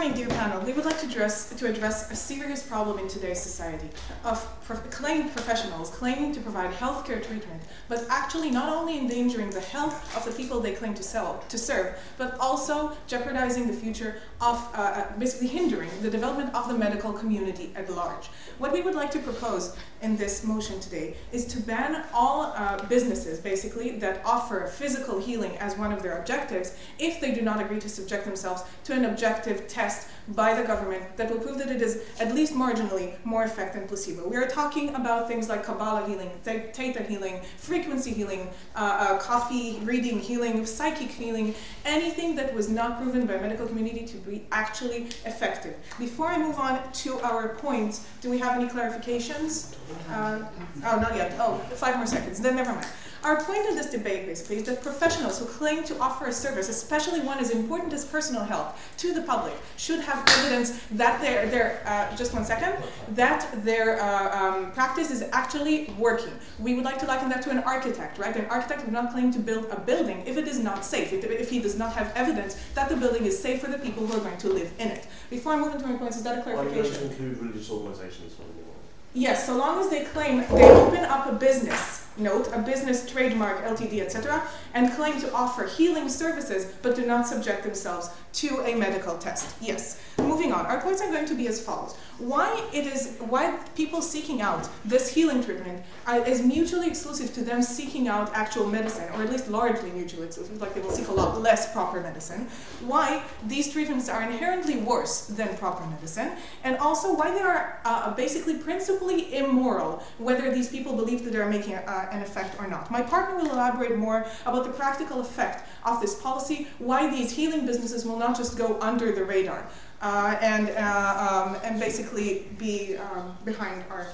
morning, dear panel. We would like to address a serious problem in today's society of claimed professionals claiming to provide healthcare treatment, but actually not only endangering the health of the people they claim to serve, but also jeopardizing the future of, basically hindering the development of the medical community at large. What we would like to propose in this motion today is to ban all businesses, basically, that offer physical healing as one of their objectives if they do not agree to subject themselves to an objective test by the government that will prove that it is at least marginally more effective than placebo. We are talking about things like Kabbalah healing, Theta healing, frequency healing, coffee reading healing, psychic healing, anything that was not proven by the medical community to be actually effective. Before I move on to our points, do we have any clarifications? Oh, not yet. Oh, 5 more seconds. Then never mind. Our point in this debate, basically, is that professionals who claim to offer a service, especially one as important as personal health, to the public, should have evidence that just 1 second, that their practice is actually working. We would like to liken that to an architect, right? An architect would not claim to build a building if it is not safe, if he does not have evidence that the building is safe for the people who are going to live in it. Before I move into my points, is that a clarification? Are you going to include religious organizations from anyone? Yes, so long as they claim they open up a business, note, a business, trademark, LTD, etc., and claim to offer healing services, but do not subject themselves to a medical test. Yes. Moving on, our points are going to be as follows. Why people seeking out this healing treatment is mutually exclusive to them seeking out actual medicine, or at least largely mutually exclusive, like they will seek a lot less proper medicine. Why these treatments are inherently worse than proper medicine, and also why they are basically principally immoral, whether these people believe that they are making an effect or not. My partner will elaborate more about the practical effect of this policy, why these healing businesses will not just go under the radar and basically be behind our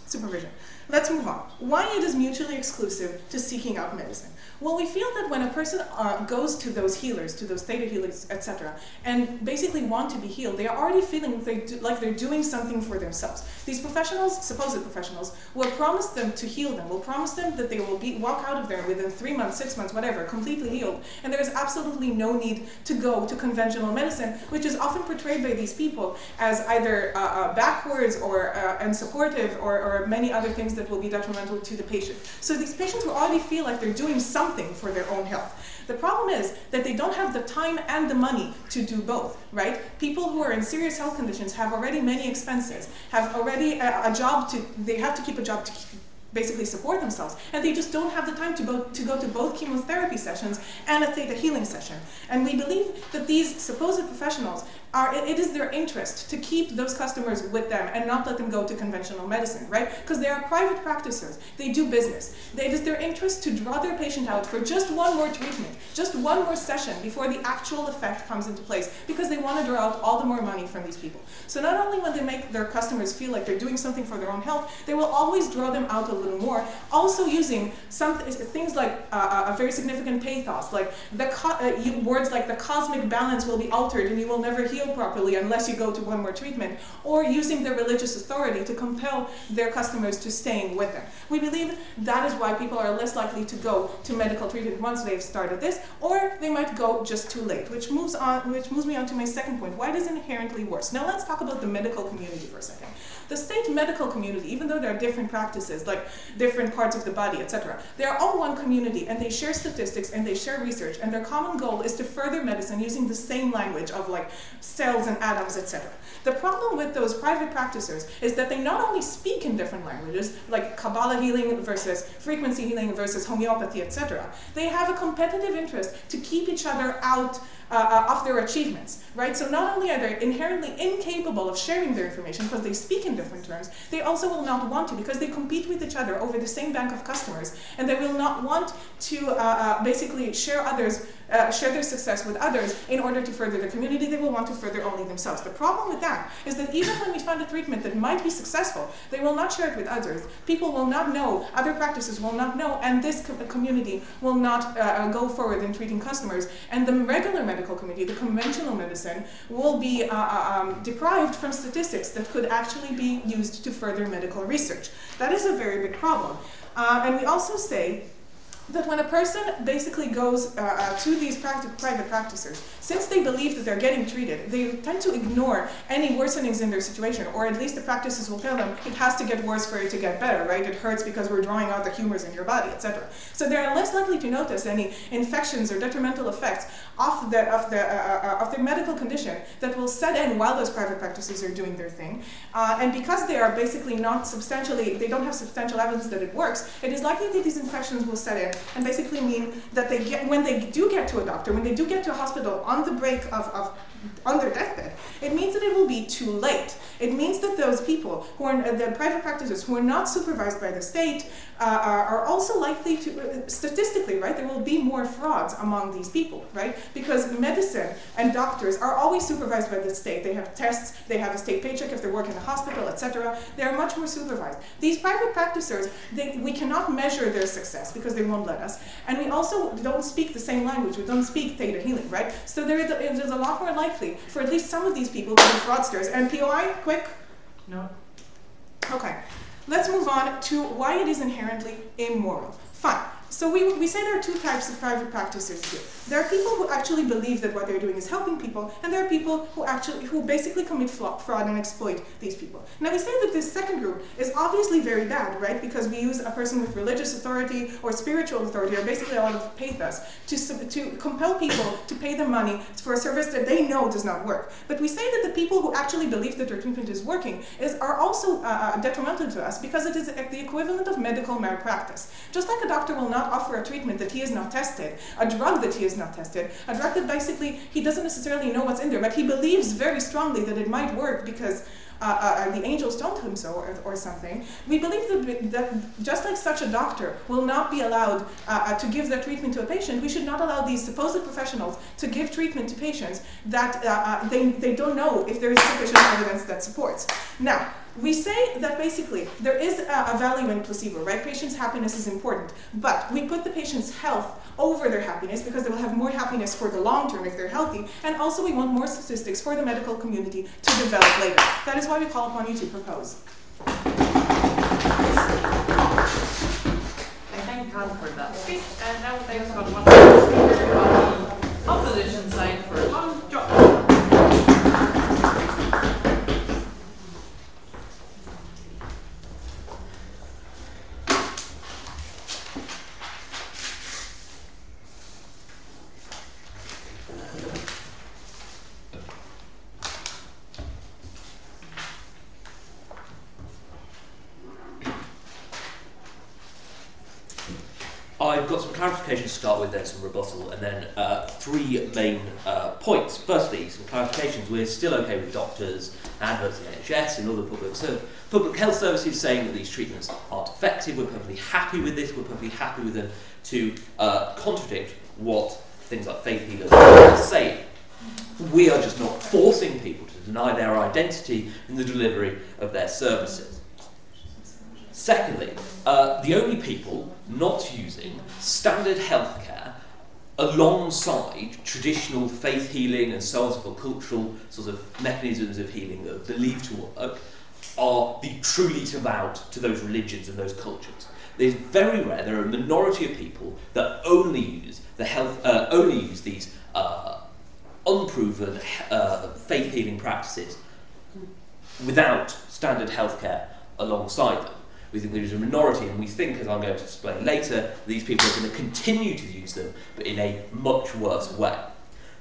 supervision. Let's move on. Why it is mutually exclusive to seeking out medicine? Well, we feel that when a person goes to those healers, to those theta healers, etc., and basically want to be healed, they are already feeling like they're doing something for themselves. These professionals, supposed professionals, will promise them to heal them, will promise them that they will walk out of there within 3 months, 6 months, whatever, completely healed. And there is absolutely no need to go to conventional medicine, which is often portrayed by these people as either backwards or unsupportive or many other things that will be detrimental to the patient. So these patients will already feel like they're doing something for their own health. The problem is that they don't have the time and the money to do both, right? People who are in serious health conditions have already many expenses, have already a job they have to keep a job to basically support themselves, and they just don't have the time to go to both chemotherapy sessions and a theta healing session. And we believe that these supposed professionals it is their interest to keep those customers with them and not let them go to conventional medicine, right? Because they are private practitioners, they do business. It is their interest to draw their patient out for just one more treatment, just one more session before the actual effect comes into place, because they want to draw out all the more money from these people. So not only when they make their customers feel like they're doing something for their own health, they will always draw them out a little more, also using things like a very significant pathos, like words like the cosmic balance will be altered and you will never heal properly unless you go to one more treatment, or using their religious authority to compel their customers to staying with them. We believe that is why people are less likely to go to medical treatment once they've started this, or they might go just too late, which moves me on to my second point. Why it is inherently worse? Now let's talk about the medical community for a second. The state medical community, even though there are different practices, like different parts of the body, etc., they are all one community, and they share statistics and they share research, and their common goal is to further medicine using the same language of like cells and atoms, etc. The problem with those private practitioners is that they not only speak in different languages, like Kabbalah healing versus frequency healing versus homeopathy, etc. They have a competitive interest to keep each other out of their achievements, right? So not only are they inherently incapable of sharing their information because they speak in different terms, they also will not want to, because they compete with each other over the same bank of customers, and they will not want to basically share their success with others in order to further the community. They will want to further only themselves. The problem with that is that even when we find a treatment that might be successful, they will not share it with others. People will not know, other practices will not know, and this community will not go forward in treating customers. And the regular medical community, the conventional medicine, will be deprived from statistics that could actually be used to further medical research. That is a very big problem. And we also say that when a person basically goes to these private practices, since they believe that they're getting treated, they tend to ignore any worsenings in their situation, or at least the practices will tell them it has to get worse for it to get better, right? It hurts because we're drawing out the humors in your body, etc. So they're less likely to notice any infections or detrimental effects of the medical condition that will set in while those private practices are doing their thing. And because they are basically not substantially, they don't have substantial evidence that it works, it is likely that these infections will set in and basically mean that they get, when they do get to a doctor, when they do get to a hospital on the brink on their deathbed, it means that it will be too late. It means that those people who are, the private practices who are not supervised by the state are also likely to, statistically, right, there will be more frauds among these people, right? Because medicine and doctors are always supervised by the state. They have tests, they have a state paycheck if they work in the hospital, etc. They are much more supervised. These private practitioners, we cannot measure their success because they won't let us. And we also don't speak the same language. We don't speak theta healing, right? So there's a lot more likely for at least some of these people to be fraudsters. And POI, quick? No. Okay. Let's move on to why it is inherently immoral. Fine. So we say there are two types of private practices here. There are people who actually believe that what they're doing is helping people, and there are people who basically commit fraud and exploit these people. Now we say that this second group is obviously very bad, right? Because we use a person with religious authority or spiritual authority, or basically a lot of pathos, to compel people to pay them money for a service that they know does not work. But we say that the people who actually believe that their treatment is working are also detrimental to us, because it is the equivalent of medical malpractice. Just like a doctor will not offer a treatment that he has not tested, a drug that he has not tested, a drug that basically he doesn't necessarily know what's in there, but he believes very strongly that it might work because the angels told him so, or something. We believe that just like such a doctor will not be allowed to give that treatment to a patient, we should not allow these supposed professionals to give treatment to patients that they don't know if there is sufficient evidence that supports. Now, we say that basically there is a value in placebo, right? Patients' happiness is important, but we put the patient's health over their happiness because they will have more happiness for the long term if they're healthy, and also we want more statistics for the medical community to develop later. That is why we call upon you to propose. I thank God for that speech, and now thanks for one speaker on the opposition side for Tom Jones. I've got some clarification to start with, then some rebuttal, and then three main points. Firstly, some clarifications. We're still okay with doctors, adverts in NHS and other public health services saying that these treatments aren't effective. We're perfectly happy with this. We're perfectly happy with them to contradict what things like faith healers are saying. We are just not forcing people to deny their identity in the delivery of their services. Secondly, the only people not using standard healthcare alongside traditional faith healing and so on and so forth, cultural sort of mechanisms of healing that are believed to work, are the truly devout to those religions and those cultures. It's very rare. There are a minority of people that only use these unproven faith healing practices without standard healthcare alongside them. We think there is a minority, and we think, as I'm going to explain later, these people are going to continue to use them, but in a much worse way.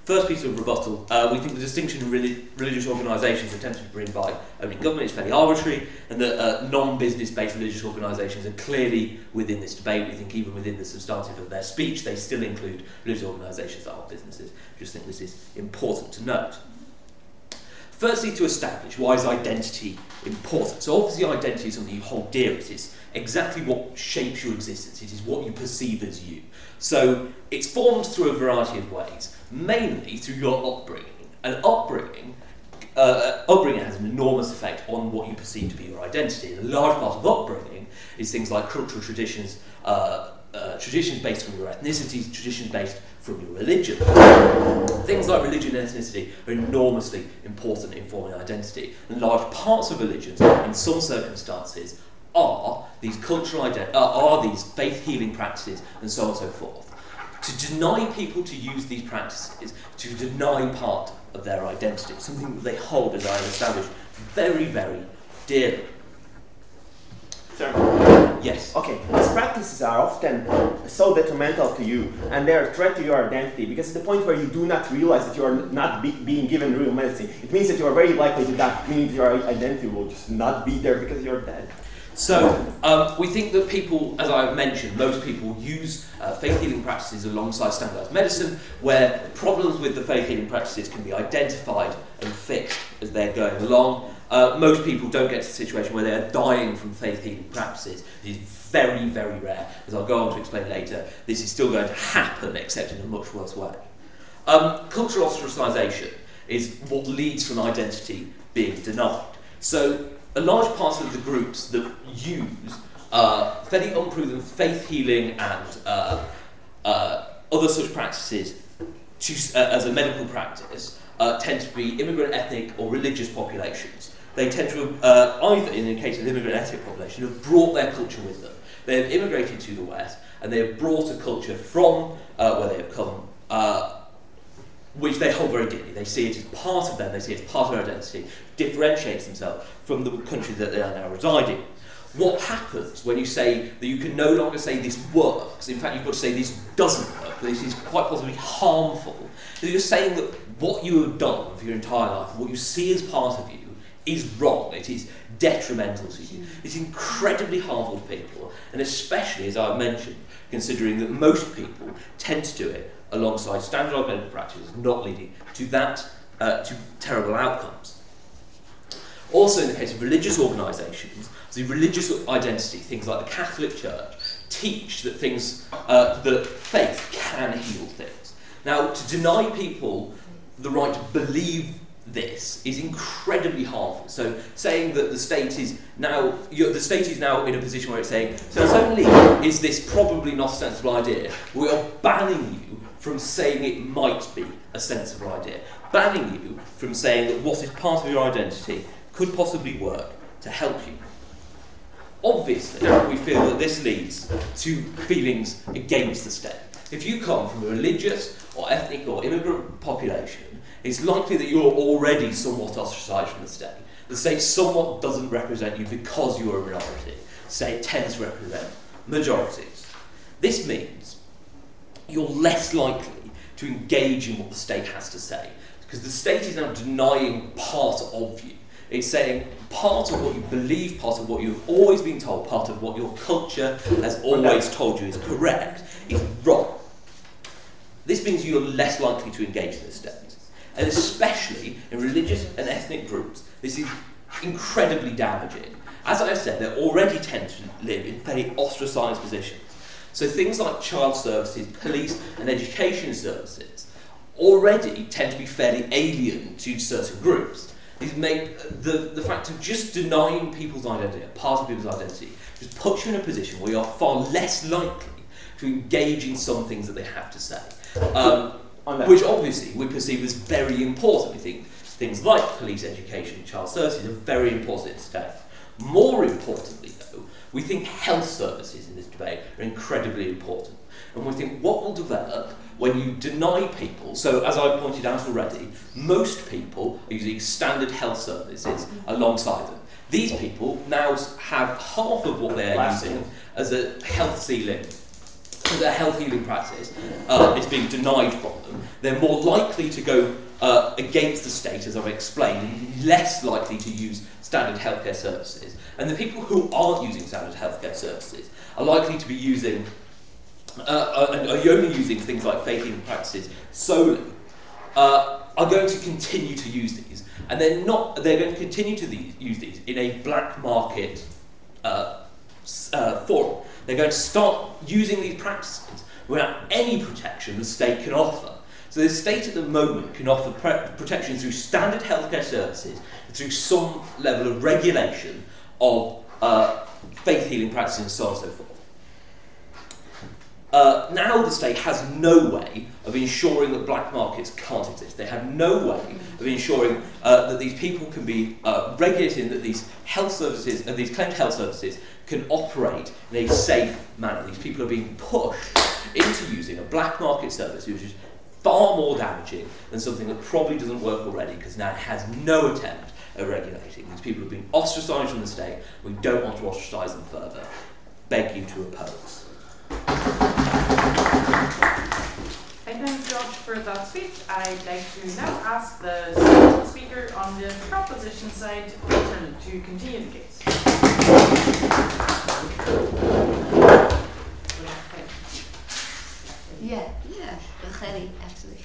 First piece of rebuttal, we think the distinction in religious organisations attempted to bring by owning government is fairly arbitrary, and that non-business-based religious organisations are clearly within this debate. We think even within the substantive of their speech, they still include religious organisations that are businesses. We just think this is important to note. Firstly, to establish why is identity important. So obviously identity is something you hold dear. It is exactly what shapes your existence. It is what you perceive as you. So it's formed through a variety of ways, mainly through your upbringing. And upbringing has an enormous effect on what you perceive to be your identity. And a large part of upbringing is things like cultural traditions, traditions based from your ethnicity, traditions based from your religion. Things like religion and ethnicity are enormously important in forming identity, and large parts of religions, in some circumstances, are these these faith healing practices and so on and so forth. To deny people to use these practices, to deny part of their identity, something that they hold, as I have established, very, very dearly. Sir? Yes. Okay, these practices are often so detrimental to you, and they're a threat to your identity, because at the point where you do not realize that you are not being given real medicine, it means that you are very likely to die, meaning that your identity will just not be there because you're dead. So, we think that people, as I've mentioned, most people use faith healing practices alongside standardized medicine, where problems with the faith healing practices can be identified and fixed as they're going along. Most people don't get to a situation where they're dying from faith healing practices. It is very, very rare. As I'll go on to explain later, this is still going to happen, except in a much worse way. Cultural ostracisation is what leads from identity being denied. So, a large part of the groups that use fairly unproven faith healing and other such practices as a medical practice tend to be immigrant, ethnic or religious populations. They tend to either, in the case of immigrant ethnic population, have brought their culture with them. They have immigrated to the West and they have brought a culture from where they have come, which they hold very dearly. They see it as part of them, they see it as part of their identity, differentiates themselves from the country that they are now residing. What happens when you say that you can no longer say this works, in fact you've got to say this doesn't work, this is quite possibly harmful, is you're saying that what you have done for your entire life, what you see as part of you, is wrong, it is detrimental to you. It's incredibly harmful to people, and especially, as I've mentioned, considering that most people tend to do it alongside standardised medical practices, not leading to that, to terrible outcomes. Also, in the case of religious organisations, the religious identity, things like the Catholic Church, teach that that faith can heal things. Now, to deny people the right to believe this is incredibly harmful. So, saying that the state is now in a position where it's saying, so not only is this probably not a sensible idea, we are banning you from saying it might be a sensible idea, banning you from saying that what is part of your identity could possibly work to help you. Obviously, we feel that this leads to feelings against the state. If you come from a religious or ethnic or immigrant population, it's likely that you're already somewhat ostracised from the state. The state somewhat doesn't represent you because you're a minority. The state tends to represent majorities. This means you're less likely to engage in what the state has to say, because the state is now denying part of you. It's saying part of what you believe, part of what you've always been told, part of what your culture has always told you is correct, is wrong. This means you're less likely to engage in the state. And especially in religious and ethnic groups, this is incredibly damaging. As I said, they already tend to live in fairly ostracised positions. So things like child services, police and education services already tend to be fairly alien to certain groups. These make the fact of just denying people's identity, a part of people's identity, just puts you in a position where you are far less likely to engage in some things that they have to say. Which obviously we perceive as very important. We think things like police, education, child services are very important today. More importantly, though, we think health services in this debate are incredibly important. And we think what will develop when you deny people, so as I pointed out already, most people are using standard health services alongside them. These people now have half of what they're using as a health healing practice is being denied from them. They're more likely to go against the state, as I've explained, and less likely to use standard healthcare services. And the people who aren't using standard healthcare services are likely to be using, and are only using things like faith healing practices solely, are going to continue to use these. And they're going to continue to use these in a black market forum. They're going to start using these practices without any protection the state can offer. So the state at the moment can offer protection through standard healthcare services, through some level of regulation of faith healing practices and so on and so forth. Now the state has no way of ensuring that black markets can't exist. They have no way of ensuring that these people can be regulated, and that these health services and these claimed health services can operate in a safe manner. These people are being pushed into using a black market service which is far more damaging than something that probably doesn't work already, because now it has no attempt at regulating. These people have been ostracised from the state. We don't want to ostracise them further. Beg you to oppose. I thank George for that speech. I'd like to now ask the second speaker on the proposition side to continue the case. Yeah, Rezny, actually.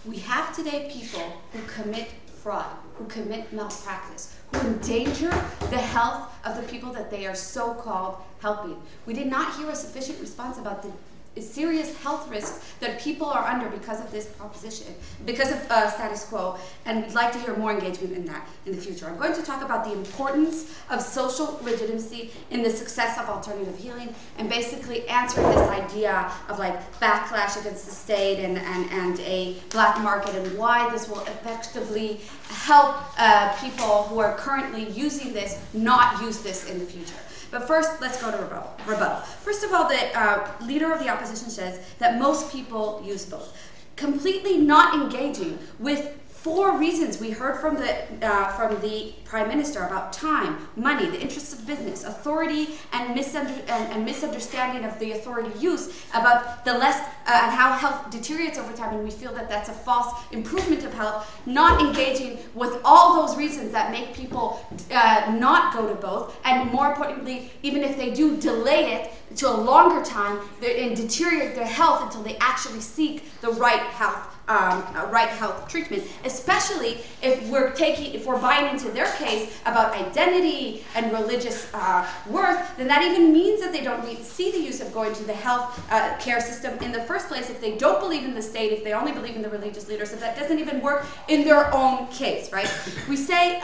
We have today people who commit fraud, who commit malpractice, who endanger the health of the people that they are so-called helping. We did not hear a sufficient response about the serious health risks that people are under because of this proposition, because of status quo, and we'd like to hear more engagement in that in the future. I'm going to talk about the importance of social legitimacy in the success of alternative healing, and basically answering this idea of like backlash against the state and a black market, and why this will effectively help people who are currently using this not use this in the future. But first, let's go to rebuttal. First of all, the leader of the opposition says that most people use both. Completely not engaging with 4 reasons we heard from the Prime Minister about time, money, the interests of business, authority, and misunderstanding of the authority use, about the less and how health deteriorates over time, and we feel that that's a false improvement of health. Not engaging with all those reasons that make people not go to both, and more importantly, even if they do, delay it to a longer time and deteriorate their health until they actually seek the right health treatment, especially if we're buying into their case about identity and religious worth, then that even means that they don't see the use of going to the health care system in the first place if they don't believe in the state, if they only believe in the religious leaders, if that doesn't even work in their own case, right? We say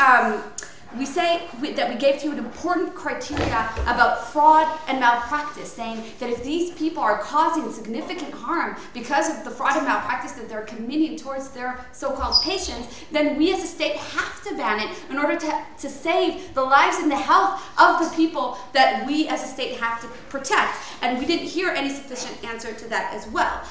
that we gave to you an important criteria about fraud and malpractice, saying that if these people are causing significant harm because of the fraud and malpractice that they're committing towards their so-called patients, then we as a state have to ban it in order to save the lives and the health of the people that we as a state have to protect. And we didn't hear any sufficient answer to that as well.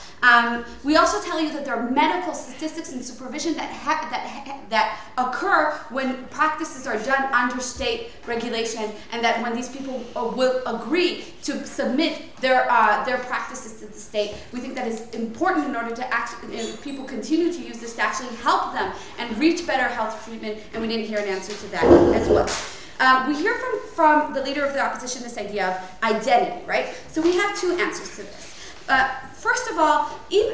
We also tell you that there are medical statistics and supervision that occur when practices are done under state regulation, and that when these people will agree to submit their practices to the state, we think that is important in order to if people continue to use this, to actually help them and reach better health treatment, and we didn't hear an answer to that as well. We hear from the leader of the opposition this idea of identity, right? So we have 2 answers to this. First of all,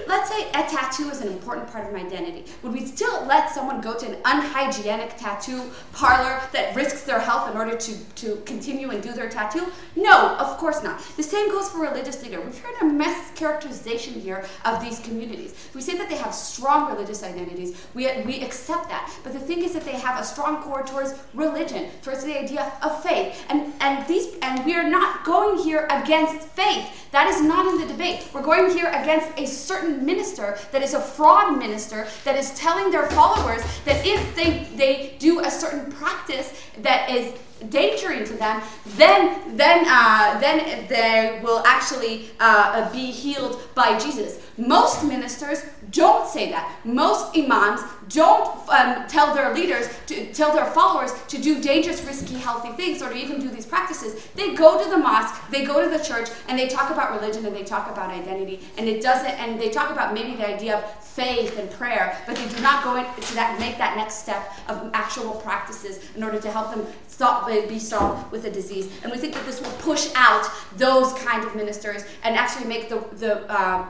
let's say a tattoo is an important part of my identity. Would we still let someone go to an unhygienic tattoo parlor that risks their health in order to continue and do their tattoo? No, of course not. The same goes for religious leader. We've heard a mischaracterization here of these communities. We say that they have strong religious identities. We accept that. But the thing is that they have a strong core towards religion, towards the idea of faith. And we are not going here against faith. That is not in the debate. We're going here against a certain minister that is a fraud minister that is telling their followers that if they do a certain practice that is endangering to them, then they will actually be healed by Jesus. Most ministers don't say that. Most imams don't tell their leaders, tell their followers to do dangerous, risky, healthy things, or to even do these practices. They go to the mosque, they go to the church, and they talk about religion, and they talk about identity, and they talk about maybe the idea of faith and prayer, but they do not go into that, make that next step of actual practices in order to help them be solved with a disease. And we think that this will push out those kind of ministers and actually make the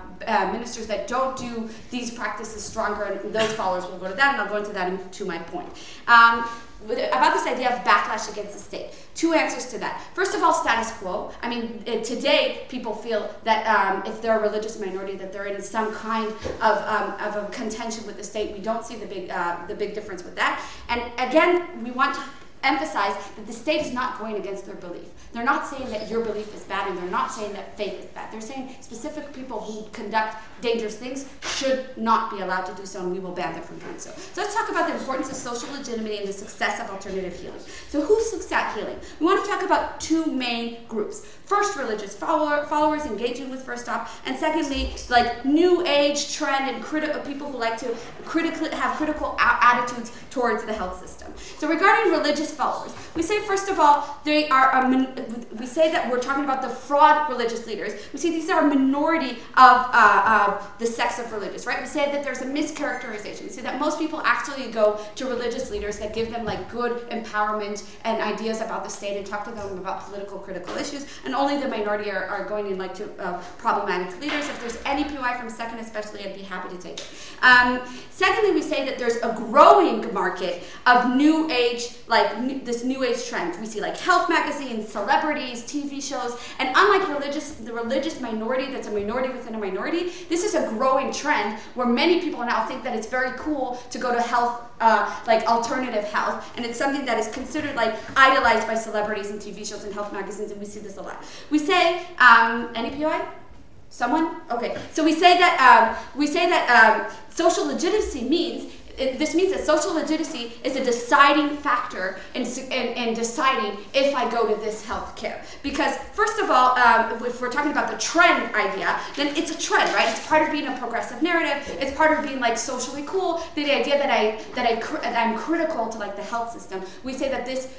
ministers that don't do these practices stronger, and those followers will go to that, and I'll go into that to my point. About this idea of backlash against the state. 2 answers to that. First of all, status quo. I mean, today people feel that if they're a religious minority, that they're in some kind of a contention with the state. We don't see the big difference with that. And again, we want emphasize that the state is not going against their belief. They're not saying that your belief is bad, and they're not saying that faith is bad. They're saying specific people who conduct dangerous things should not be allowed to do so, and we will ban them from doing so. So let's talk about the importance of social legitimacy and the success of alternative healing. So who looks at healing? We want to talk about two main groups. First, religious followers engaging with First Stop, and secondly, like new age trend and people who like to have critical attitudes towards the health system. So regarding religious followers, we say first of all, they are we say that we're talking about the fraud religious leaders. We say these are a minority of the sects of religious, right? We say that there's a mischaracterization. We say that most people actually go to religious leaders that give them like good empowerment and ideas about the state and talk to them about political critical issues, and only the minority are going in like to problematic leaders. If there's any POI from second especially, I'd be happy to take it. Secondly, we say that there's a growing market of new age, this new age trend. We see like health magazines, celebrities, TV shows, and unlike the religious minority that's a minority within a minority, this is a growing trend where many people now think that it's very cool to go to health, like alternative health, and it's something that is considered like idolized by celebrities and TV shows and health magazines, and we see this a lot. We say, any POI? Someone? Okay. So we say that social legitimacy means this means that social legitimacy is a deciding factor in deciding if I go to this health care. Because first of all, if we're talking about the trend idea, then it's a trend, right? It's part of being a progressive narrative. It's part of being like socially cool. The idea that I'm critical to like the health system. We say that this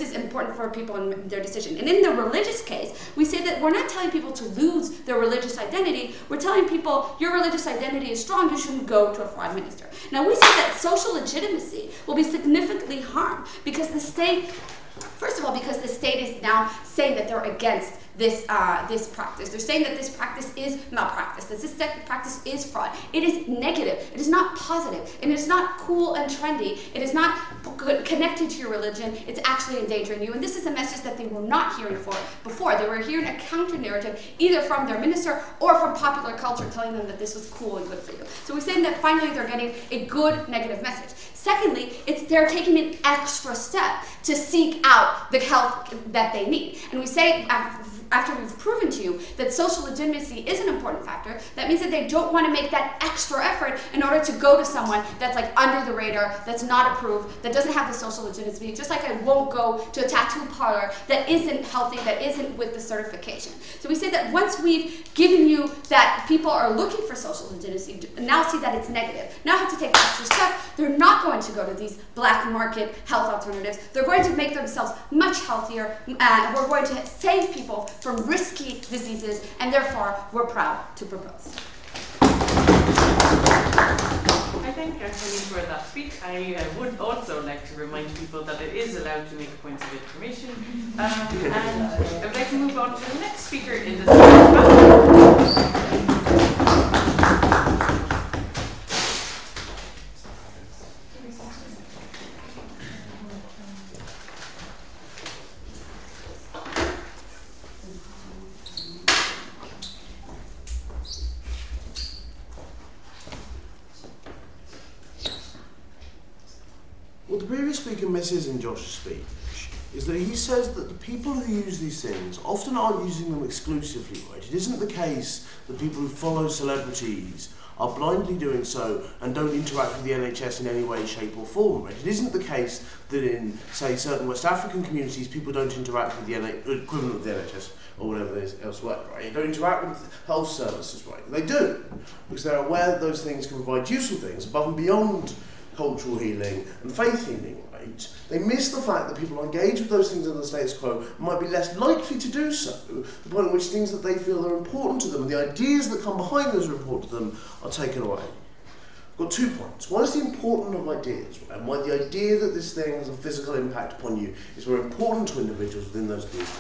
is important for people in their decision. And in the religious case, we say that we're not telling people to lose their religious identity. We're telling people your religious identity is strong. You shouldn't go to a fraud minister. Now we say that social legitimacy will be significantly harmed because the state, first of all, because the state is now saying that they're against this practice. They're saying that this practice is malpractice, that this practice is fraud. It is negative. It is not positive. And it is not cool and trendy. It is not connected to your religion. It's actually endangering you. And this is a message that they were not hearing before. They were hearing a counter-narrative either from their minister or from popular culture telling them that this was cool and good for you. So we're saying that finally they're getting a good negative message. Secondly, they're taking an extra step to seek out the health that they need. And we say, after we've proven to you that social legitimacy is an important factor, that means that they don't want to make that extra effort in order to go to someone that's like under the radar, that's not approved, that doesn't have the social legitimacy, just like I won't go to a tattoo parlor that isn't healthy, that isn't with the certification. So we say that once we've given you that people are looking for social legitimacy, now see that it's negative, now have to take the extra step, they're not going to go to these black market health alternatives, they're going to make themselves much healthier, we're going to save people from risky diseases, and therefore we're proud to propose. I thank Rezny for that speech. I would also like to remind people that it is allowed to make points of information. And I would like to move on to the next speaker in this debate. What the previous speaker misses in Josh's speech is that he says that the people who use these things often aren't using them exclusively, right? It isn't the case that people who follow celebrities are blindly doing so and don't interact with the NHS in any way, shape or form, right? It isn't the case that in, say, certain West African communities, people don't interact with the equivalent of the NHS or whatever it is elsewhere, right? They don't interact with health services, right? They do, because they're aware that those things can provide useful things above and beyond cultural healing and faith healing, right? They miss the fact that people who engage with those things in the status quo might be less likely to do so, the point at which things that they feel are important to them and the ideas that come behind those are important to them are taken away. I've got 2 points. One is the importance of ideas, right? And why the idea that this thing has a physical impact upon you is very important to individuals within those communities.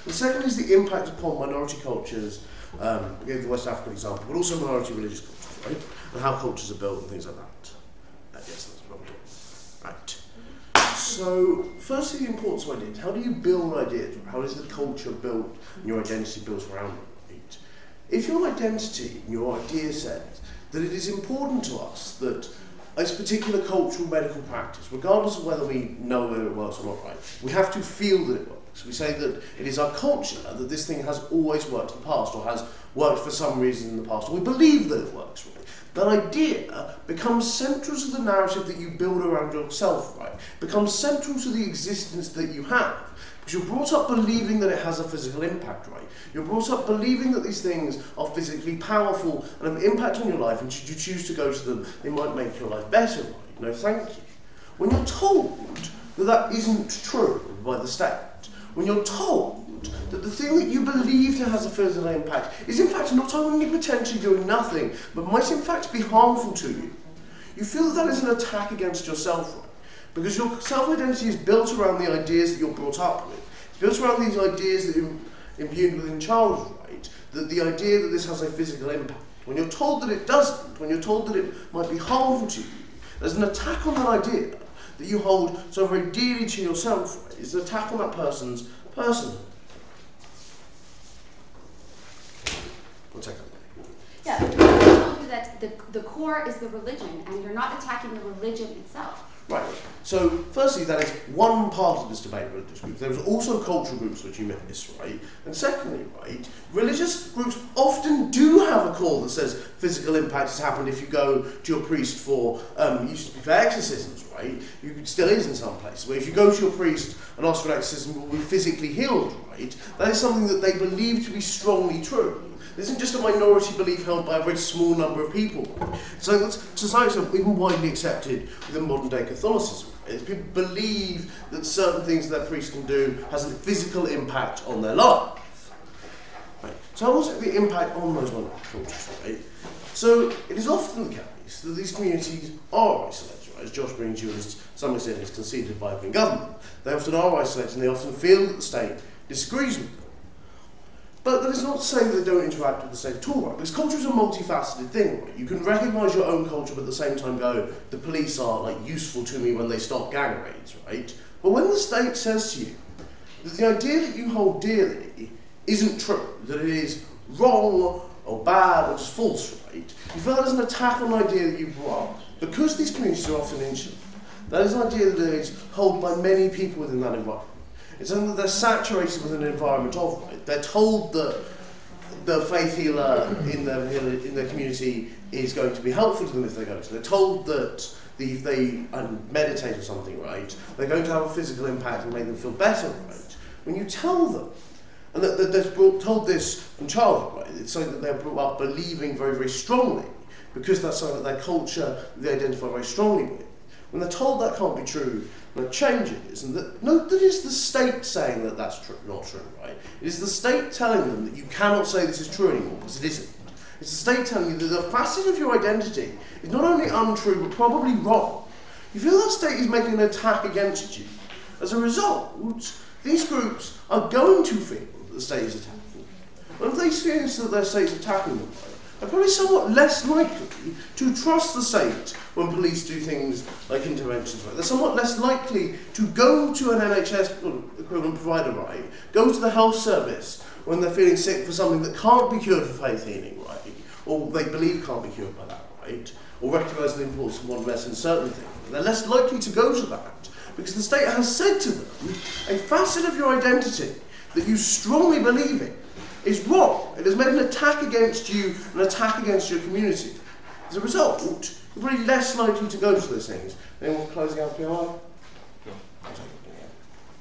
The second is the impact upon minority cultures, I gave the West African example, but also minority religious cultures, right? And how cultures are built and things like that. Yes, that's what I'm doing. Right. So, firstly, the importance of ideas. How do you build ideas? How is the culture built and your identity built around them? Right? If your identity and your idea says that it is important to us that it's a particular cultural medical practice, regardless of whether we know whether it works or not, right? We have to feel that it works. We say that it is our culture that this thing has always worked in the past, or has worked for some reason in the past, or we believe that it works, right? That idea becomes central to the narrative that you build around yourself, right? Becomes central to the existence that you have. Because you're brought up believing that it has a physical impact, right? You're brought up believing that these things are physically powerful and have an impact on your life, and should you choose to go to them, they might make your life better, right? No, thank you. When you're told that that isn't true by the state, when you're told that the thing that you believe to has a physical impact is in fact not only potentially doing nothing, but might in fact be harmful to you, you feel that that is an attack against yourself, right? Because your self-identity is built around the ideas that you're brought up with. It's built around these ideas that you're imbued within childhood, right? That the idea that this has a physical impact. When you're told that it doesn't, when you're told that it might be harmful to you, there's an attack on that idea that you hold so very dearly to yourself, right? It's an attack on that person's personhood. One second. Yeah, I told you that the core is the religion, and you're not attacking the religion itself. Right. So, firstly, that is one part of this debate, religious groups. There's also cultural groups which you miss, right? And secondly, right, religious groups often do have a call that says physical impact has happened if you go to your priest for, used to be for exorcisms, right? It still is in some places, where if you go to your priest and ask for an exorcism, you will be physically healed, right? That is something that they believe to be strongly true. This isn't just a minority belief held by a very small number of people. So that's society even widely accepted within modern day Catholicism. People believe that certain things that their priest can do has a physical impact on their life. Right. So what's the impact on those minority cultures, right? So it is often the case that these communities are isolated, right? As Josh brings you, and to some extent is conceded by the government. They often are isolated, and they often feel that the state disagrees with them. But that is not to say that they don't interact with the state at all, right? Because culture is a multifaceted thing, right? You can recognise your own culture, but at the same time go, the police are like useful to me when they stop gang raids, right? But when the state says to you that the idea that you hold dearly isn't true, that it is wrong or bad or just false, right? You feel that as an attack on an idea that you brought up. Because these communities are often insular, that is an idea that is held by many people within that environment. It's something that they're saturated with an environment of, right? They're told that the faith healer in their community is going to be helpful to them if they go to. They're told that if they meditate or something, right, they're going to have a physical impact and make them feel better, right? When you tell them, and that they're told this from childhood, right? It's something that they're brought up believing very, very strongly, because that's something that their culture they identify very strongly with. When they're told that can't be true, and it changes, and that is the state saying that that's true, not true, right? It is the state telling them that you cannot say this is true anymore, because it isn't. It's the state telling you that the facet of your identity is not only untrue, but probably wrong. You feel that state is making an attack against you. As a result, these groups are going to feel that the state is attacking them. And if they feel that their state is attacking them, are probably somewhat less likely to trust the state when police do things like interventions. Right? They're somewhat less likely to go to an NHS equivalent provider, right? Go to the health service when they're feeling sick for something that can't be cured for faith healing, right? Or they believe can't be cured by that, right? Or recognise the importance of modern medicine, certain things. They're less likely to go to that because the state has said to them a facet of your identity that you strongly believe in is wrong. It has made an attack against you, an attack against your community. As a result, you're probably less likely to go to those things. Anyone closing out PMI?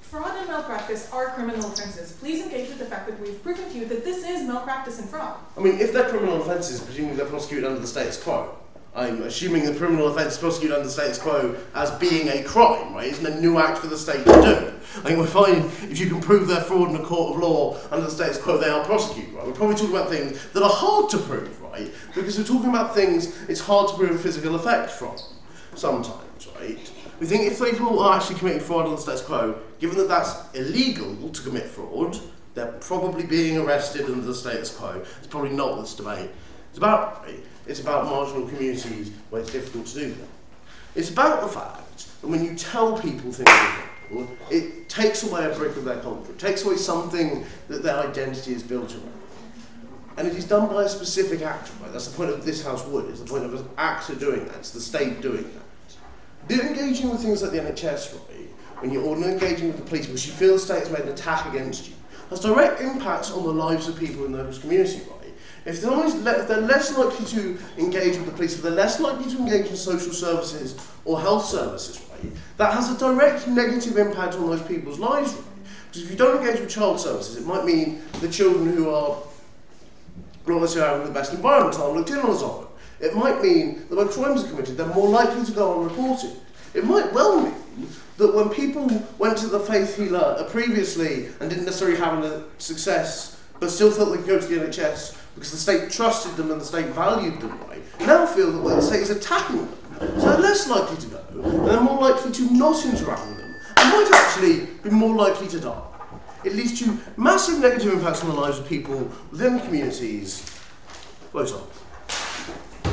Fraud and malpractice are criminal offences. Please engage with the fact that we've proven to you that this is malpractice and fraud. I mean, if they're criminal offences, presumably they're prosecuted under the status quo. I'm assuming the criminal offence is prosecuted under the status quo as being a crime, right? Isn't a new act for the state to do. I think we're finding if you can prove their fraud in a court of law under the status quo, they are prosecuted, right? We're probably talking about things that are hard to prove, right? Because we're talking about things it's hard to prove a physical effect from, sometimes, right? We think if people are actually committing fraud under the status quo, given that that's illegal to commit fraud, they're probably being arrested under the status quo. It's probably not what this debate is about, right? It's about marginal communities where it's difficult to do that. It's about the fact that when you tell people things like that, it takes away a brick of their culture. It takes away something that their identity is built around. And it is done by a specific actor, right? That's the point of this House would. It's the point of an actor doing that. It's the state doing that. You're engaging with things like the NHS, right? When you're engaging with the police because you feel the state has made an attack against you, has direct impacts on the lives of people in those communities, right? If they're less likely to engage with the police, if they're less likely to engage in social services or health services, right, that has a direct negative impact on those people's lives, right? Because if you don't engage with child services, it might mean the children who are not necessarily having the best environment aren't looked in on as often. It might mean that when crimes are committed, they're more likely to go unreported. It might well mean that when people went to the faith healer previously and didn't necessarily have any success, but still felt they could go to the NHS because the state trusted them and the state valued them, right, now feel that the state is attacking them. So they're less likely to go, and they're more likely to not interact with them, and might actually be more likely to die. It leads to massive negative impacts on the lives of people within communities. Close on. I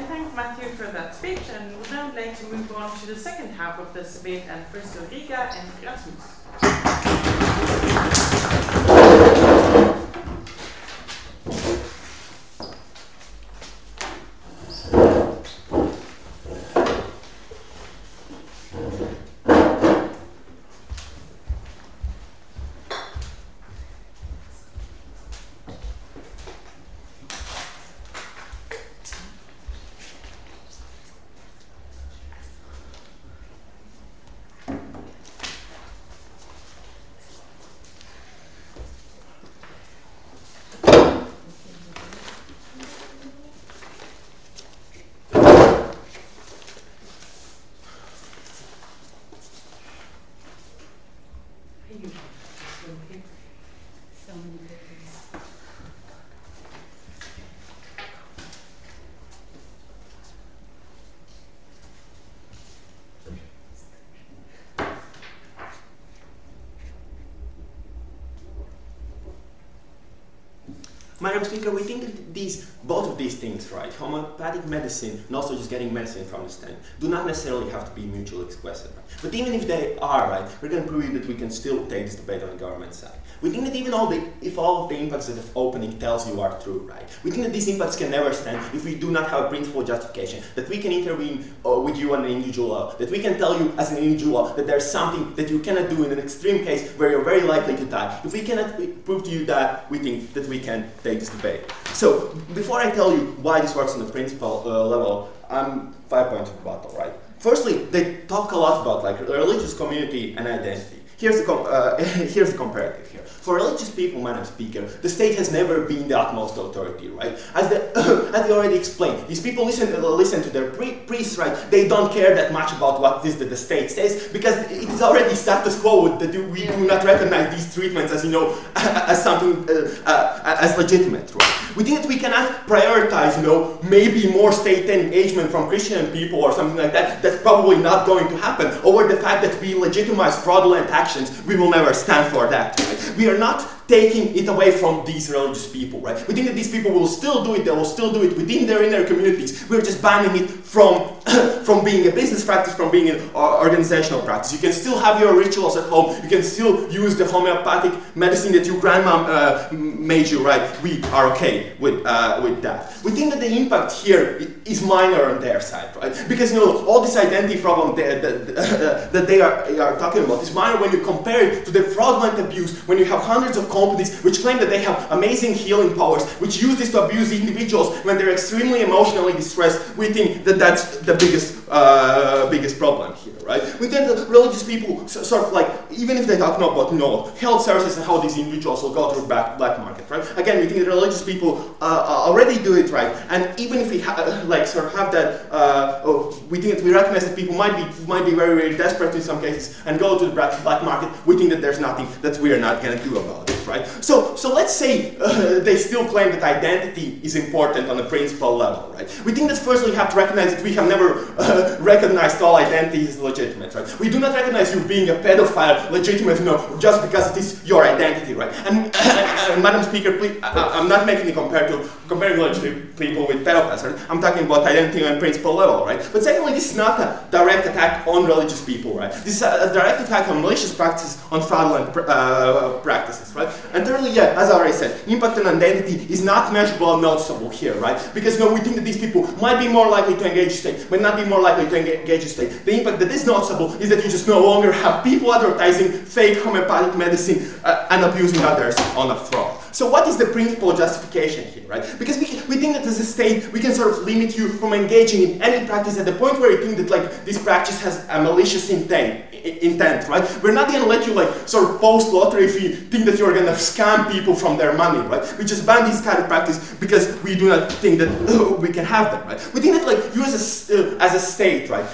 thank Matthew for that speech, and would now like to move on to the second half of this debate, and first to Riga and Rasmus. Madam Speaker, we think that both of these things, right, homeopathic medicine and also just getting medicine from the state, do not necessarily have to be mutually exclusive. Right? But even if they are, right, we're going to prove that we can still take this debate on the government side. We think that even if all of the impacts that the opening tells you are true, right, we think that these impacts can never stand if we do not have a principal justification, that we can intervene with you on an individual, that we can tell you as an individual that there's something that you cannot do in an extreme case where you're very likely to die. If we cannot prove to you that, we think that we can take this debate. So, before I tell you why this works on the principal level, 5 points of rebuttal, right? Firstly, they talk a lot about like religious community and identity. Here's the comparative here. For religious people, Madam Speaker, the state has never been the utmost authority, right? As they already explained, these people listen to their priests, right? They don't care that much about what it is that the state says, because it is already status quo that we do not recognize these treatments as, you know, as something, as legitimate, right? We think that we cannot prioritize, you know, maybe more state engagement from Christian people or something like that. That's probably not going to happen. Over the fact that we legitimize fraudulent actions, we will never stand for that, right? We are not taking it away from these religious people, right? We think that these people will still do it, they will still do it within their inner communities. We're just banning it from, from being a business practice, from being an organizational practice. You can still have your rituals at home, you can still use the homeopathic medicine that your grandma made you, right? We are okay with that. We think that the impact here is minor on their side, right? Because, you know, all this identity problem that they are talking about is minor when you compare it to the fraudulent abuse, when you have hundreds of companies which claim that they have amazing healing powers, which use this to abuse individuals when they're extremely emotionally distressed. We think that that's the biggest problem here, right? We think that religious people sort of like, even if they talk about, you know, health services and how these individuals will go to the black market, right? Again, we think that religious people already do it, right? And even if we like sort of have that, we think that we recognize that people might be very, very desperate in some cases and go to the black market. We think that there's nothing that we are not going to do about it, right? So let's say they still claim that identity is important on a principal level, right? We think that first we have to recognize that we have never recognized all identity as legitimate, right? We do not recognize you being a pedophile legitimate, you know, just because it is your identity, right? And Madam Speaker, please, I'm not making a comparing religious people with pedophiles, right? I'm talking about identity on a principal level, right? But secondly, this is not a direct attack on religious people, right? This is a direct attack on malicious practices, on fraudulent practices, right? And thirdly, yeah, as I already said, impact on identity is not measurable and noticeable here, right? Because we think that these people might be more likely to engage state, but not be more likely to engage state. The impact that is noticeable is that you just no longer have people advertising fake homeopathic medicine and abusing others on a fraud. So what is the principle of justification here, right? Because we think that as a state, we can sort of limit you from engaging in any practice at the point where you think that like this practice has a malicious intent, right? We're not going to let you like sort of post lottery if you think that you're going to scam people from their money, right? We just ban this kind of practice because we do not think that we can have them, right? We think that like you as a state, right?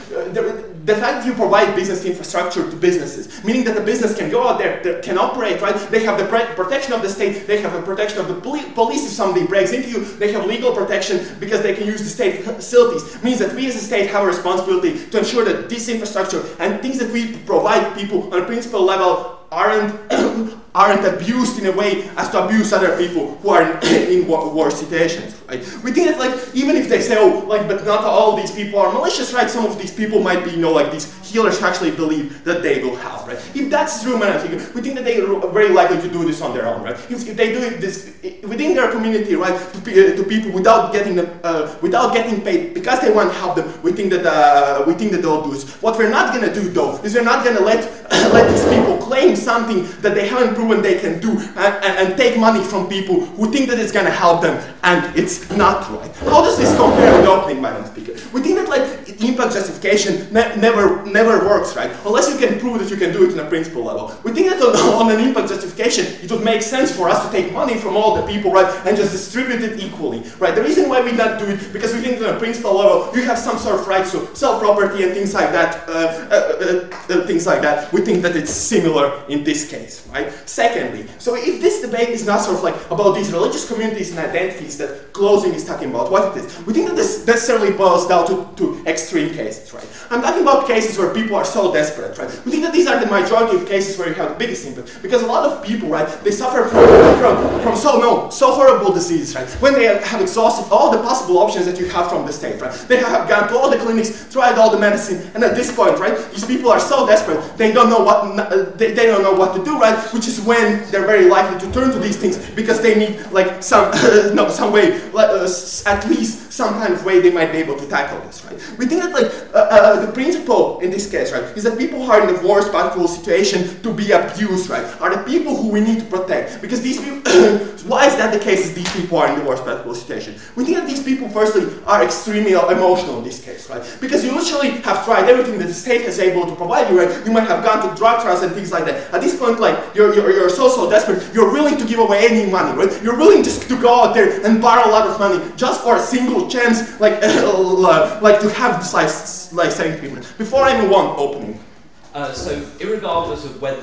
The fact that you provide business infrastructure to businesses, meaning that the business can go out there, can operate, right? They have the protection of the state, they have the protection of the police if somebody breaks into you, they have legal protection because they can use the state facilities, means that we as a state have a responsibility to ensure that this infrastructure and things that we provide people on a principal level aren't abused in a way as to abuse other people who are in worse situations, right? We think that like, even if they say, oh, like, but not all these people are malicious, right? Some of these people might be, like these healers actually believe that they will help, right? If that's true, man, we think that they are very likely to do this on their own, right? If they do this within their community, right, to people without getting paid because they want to help them, we think that they'll do this. What we're not going to do, though, is we're not going to let these people claim something that they haven't proven they can do and take money from people who think that it's going to help them and it's not right. How does this compare with opening, Madam Speaker? We think that like impact justification never works, right? Unless you can prove that you can do it on a principle level. We think that on an impact justification, it would make sense for us to take money from all the people, right, and just distribute it equally, right? The reason why we not do it, because we think that on a principle level, you have some sort of rights to self-property and things like that, We think that it's similar in this case, right? Secondly, so if this debate is not sort of like about these religious communities and identities that closing is talking about, what it is, we think that this necessarily boils down to extreme cases, right? I'm talking about cases where people are so desperate, right? We think that these are the majority of cases where you have the biggest impact, because a lot of people, right, they suffer from so horrible diseases, right? When they have exhausted all the possible options that you have from the state, right? They have gone to all the clinics, tried all the medicine, and at this point, right, these people are so desperate, they don't know what to do, right? Which is when they're very likely to turn to these things because they need like some way, at least some kind of way they might be able to tackle this, right? We think that like the principle in this case, right, is that people who are in the worst possible situation to be abused, right, are the people who we need to protect. Because these people, why is that the case? Is these people are in the worst possible situation? We think that these people, firstly, are extremely emotional in this case, right? Because you literally have tried everything that the state is able to provide you, right? You might have gone to drug trials and things like that. At this point, like you're so desperate, you're willing to give away any money, right? You're willing just to go out there and borrow a lot of money just for a single chance, like to have this life-saving treatment. Before I move on, opening. So, irregardless of whether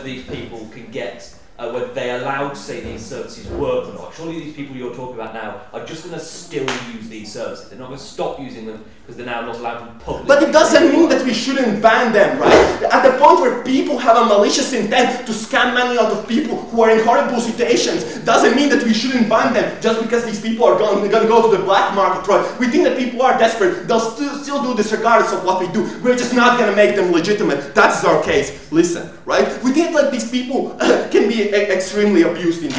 these people can get, whether they're allowed to say these services work or not, surely these people you're talking about now are just going to still use these services. They're not going to stop using them because they're now not allowed to publicly. But it doesn't mean that we shouldn't ban them, right? At the point where people have a malicious intent to scam money out of people who are in horrible situations, doesn't mean that we shouldn't ban them just because these people are going to go to the black market, right? We think that people are desperate. They'll still do this regardless of what we do. We're just not going to make them legitimate. That's our case. Listen, right? We think that these people can be extremely abused in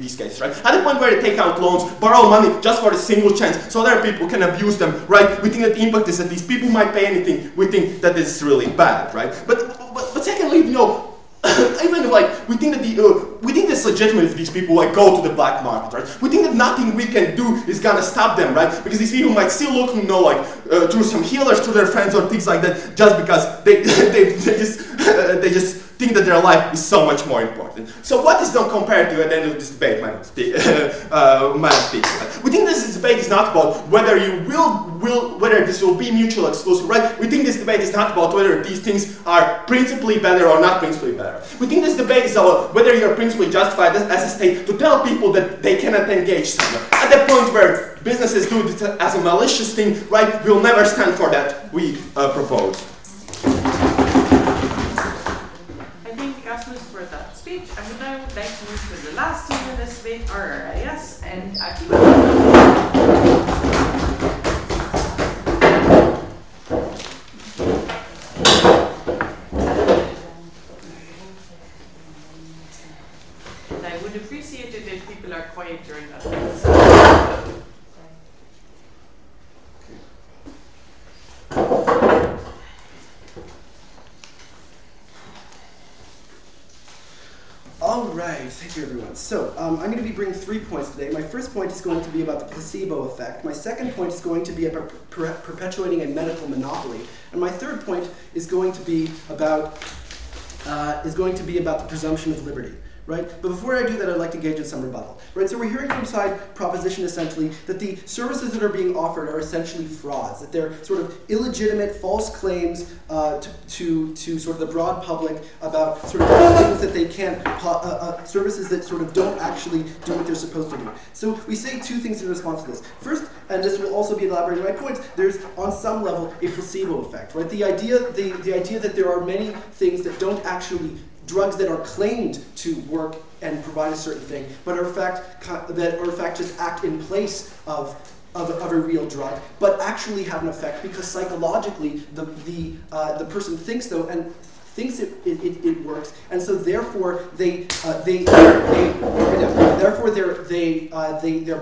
these cases, right? At the point where they take out loans, borrow money just for a single chance, so other people can abuse them, right? We think that the impact is that these people might pay anything. We think that this is really bad, right? But secondly, even like we think that we think it's legitimate if these people like go to the black market, right? We think that nothing we can do is gonna stop them, right? Because these people might still look, through some healers to their friends or things like that, just because they just think that their life is so much more important. So what is not compared to at the end of this debate, Madam Speaker? We think this debate is not about whether whether this will be mutually exclusive, right? We think this debate is not about whether these things are principally better or not principally better. We think this debate is about whether you're principally justified as a state to tell people that they cannot engage somewhere. At the point where businesses do this as a malicious thing, right, we'll never stand for that, we propose. For that speech, I would now like to move to the last team in this debate, RRIS, and and I would appreciate it if people are quiet during that. All right, thank you everyone. So I'm going to be bringing 3 points today. My first point is going to be about the placebo effect. My second point is going to be about perpetuating a medical monopoly. And my third point is going to be about the presumption of liberty. Right? But before I do that, I'd like to engage in some rebuttal. Right? So we're hearing from side proposition essentially that the services that are being offered are essentially frauds, that they're sort of illegitimate, false claims to sort of the broad public about sort of things that they can't, services that sort of don't actually do what they're supposed to do. So we say 2 things in response to this. First, and this will also be elaborating my points, there's on some level a placebo effect. Right? The idea that there are many things that don't actually drugs that are claimed to work and provide a certain thing, but are in fact just act in place of a real drug, but actually have an effect because psychologically the person thinks though and thinks it works, and so therefore their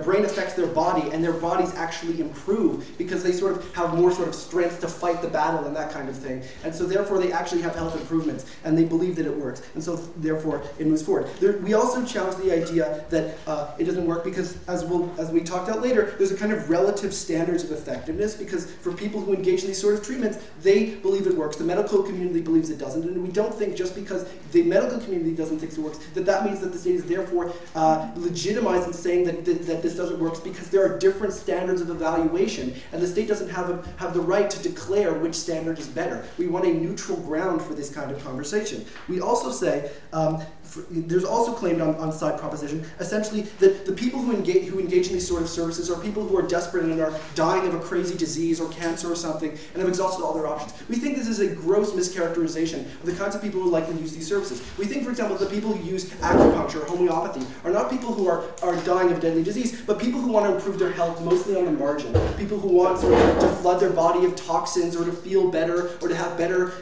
brain affects their body, and their bodies actually improve because they sort of have more sort of strength to fight the battle and that kind of thing, and so therefore they actually have health improvements, and they believe that it works, and so therefore it moves forward. We also challenge the idea that it doesn't work because, as we talked about later, there's a kind of relative standards of effectiveness, because for people who engage in these sort of treatments, they believe it works, the medical community believes it doesn't. And we don't think just because the medical community doesn't think it works, that means that the state is therefore legitimizing saying that this doesn't work, because there are different standards of evaluation, and the state doesn't have the right to declare which standard is better. We want a neutral ground for this kind of conversation. We also say, there's also claimed on side proposition, essentially, that the people who engage in these sort of services are people who are desperate and are dying of a crazy disease or cancer or something and have exhausted all their options. We think this is a gross mischaracterization of the kinds of people who likely use these services. We think, for example, the people who use acupuncture or homeopathy are not people who are dying of deadly disease, but people who want to improve their health mostly on the margin. People who want sort of to flood their body of toxins or to feel better or to have better,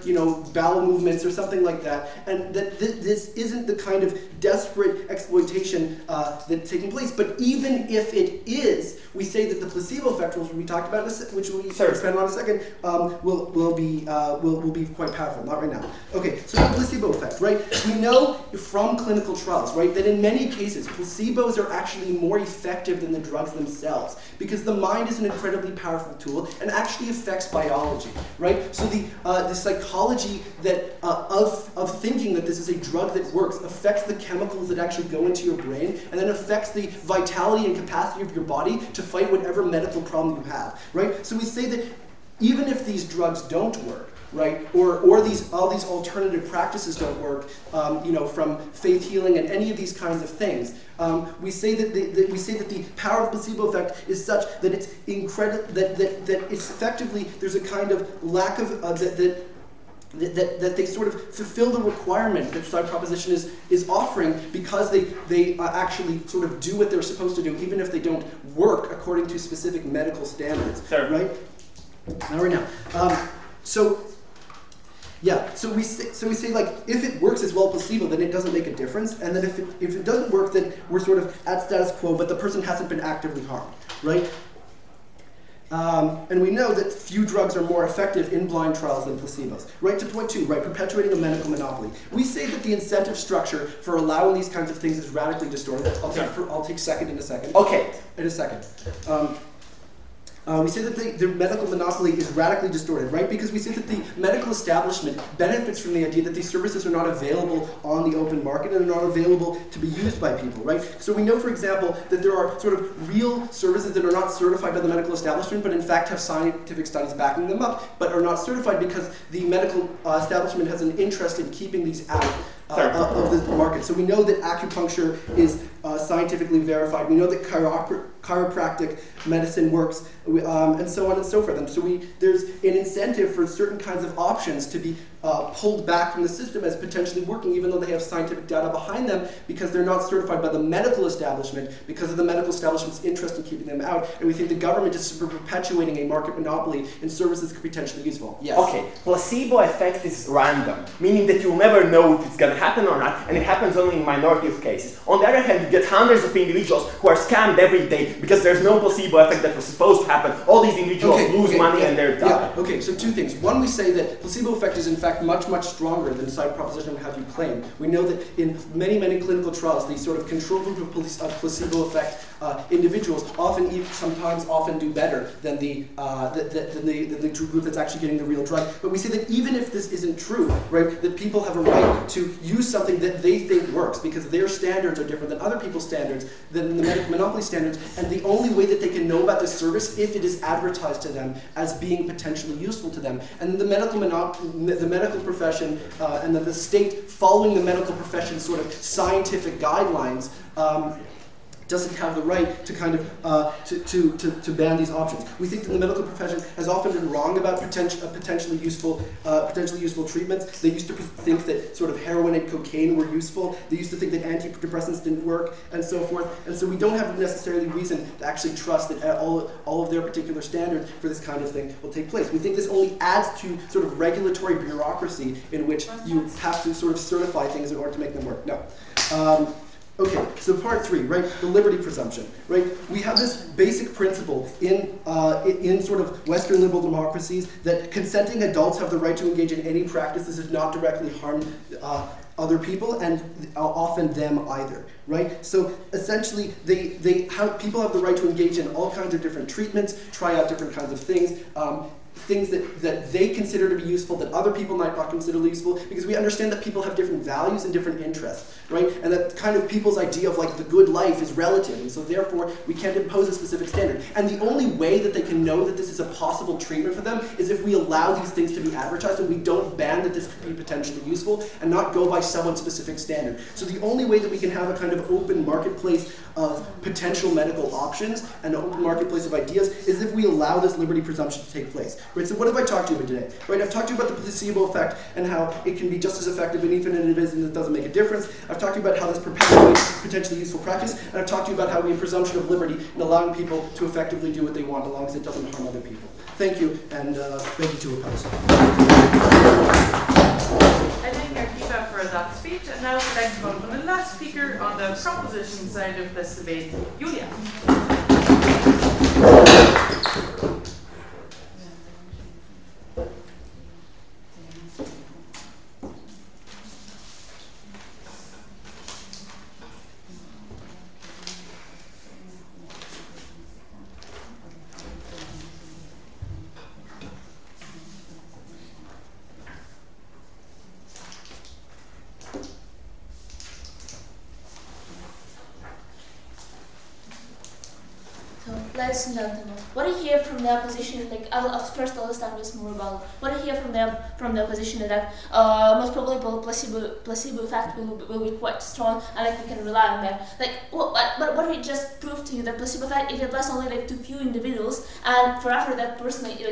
bowel movements or something like that. And that this isn't the kind of desperate exploitation that's taking place. But even if it is, we say that the placebo effect, which we talked about, which we'll expand on in a second, will be quite powerful. Not right now. Okay, so the placebo effect, right? We know from clinical trials, right, that in many cases placebos are actually more effective than the drugs themselves, because the mind is an incredibly powerful tool and actually affects biology, right? So the psychology that of thinking that this is a drug that works affects the chemicals that actually go into your brain, and then affects the vitality and capacity of your body to fight whatever medical problem you have, right? So we say that even if these drugs don't work, right, or all these alternative practices don't work, from faith healing and any of these kinds of things, we say that the power of the placebo effect is such that it's incredible, that it's effectively, there's a kind of lack of that they sort of fulfill the requirement that side proposition is offering, because they actually sort of do what they're supposed to do, even if they don't work according to specific medical standards. Sure. Right? Now, right now. So we say like, if it works as well placebo, then it doesn't make a difference, and then if it doesn't work, then we're sort of at status quo, but the person hasn't been actively harmed, right? And we know that few drugs are more effective in blind trials than placebos. Right, to point 2, right, perpetuating a medical monopoly. We say that the incentive structure for allowing these kinds of things is radically distorted. I'll take second in a second. Okay. In a second. We say that the medical monopoly is radically distorted, right? Because we say that the medical establishment benefits from the idea that these services are not available on the open market and are not available to be used by people, right? So we know, for example, that there are sort of real services that are not certified by the medical establishment, but in fact have scientific studies backing them up, but are not certified because the medical establishment has an interest in keeping these out of the market. So we know that acupuncture is scientifically verified. We know that chiropractic medicine works, and so on and so forth. And so there's an incentive for certain kinds of options to be pulled back from the system as potentially working, even though they have scientific data behind them, because they're not certified by the medical establishment, because of the medical establishment's interest in keeping them out. And we think the government is perpetuating a market monopoly in services that could be potentially useful. Yes? Okay, placebo effect is random, meaning that you'll never know if it's going to happen or not, and it happens only in minority of cases. On the other hand, you get hundreds of individuals who are scammed every day because there's no placebo effect that was supposed to happen. All these individuals lose money and they're done. Yeah. Okay, so two things. One, we say that placebo effect is in fact much, much stronger than side proposition would have you claim. We know that in many, many clinical trials, these sort of control group of placebo effect individuals sometimes often do better than the group that's actually getting the real drug. But we say that even if this isn't true, right, that people have a right to use something that they think works because their standards are different than other people's standards, than the medical monopoly standards, and the only way that they can know about this service if it is advertised to them as being potentially useful to them. And the medical profession and the state following the medical profession's sort of scientific guidelines doesn't have the right to kind of to ban these options. We think that the medical profession has often been wrong about potentially useful treatments. They used to think that sort of heroin and cocaine were useful. They used to think that antidepressants didn't work, and so forth. And so we don't have necessarily reason to actually trust that all of their particular standards for this kind of thing will take place. We think this only adds to sort of regulatory bureaucracy in which you have to sort of certify things in order to make them work. No. Okay, so part 3, right, the liberty presumption, right? We have this basic principle in sort of Western liberal democracies that consenting adults have the right to engage in any practice that does not directly harm other people and often them either, right? So essentially, people have the right to engage in all kinds of different treatments, try out different kinds of things, things that they consider to be useful that other people might not consider useful, because we understand that people have different values and different interests, right? And that kind of people's idea of like the good life is relative, and so therefore we can't impose a specific standard. And the only way that they can know that this is a possible treatment for them is if we allow these things to be advertised and we don't ban that this could be potentially useful and not go by someone's specific standard. So the only way that we can have a kind of open marketplace of potential medical options and an open marketplace of ideas is if we allow this liberty presumption to take place. Right, so what have I talked to you about today? Right, I've talked to you about the placebo effect and how it can be just as effective and even in it doesn't make a difference. I've talked to you about how this perpetuates potentially useful practice, and I've talked to you about how we have presumption of liberty in allowing people to effectively do what they want as long as it doesn't harm other people. Thank you, and thank you to Oppose. I thank Arkiva for that speech, and now we'd like to vote on the last speaker on the proposition side of this debate, Julia. Ladies and gentlemen, what I hear from the opposition, like I'll establish more about what I hear from the opposition is that most probably placebo effect will be quite strong, and like we can rely on that. Like what we just proved to you, that placebo effect, it applies only like to few individuals, and for after that person, like you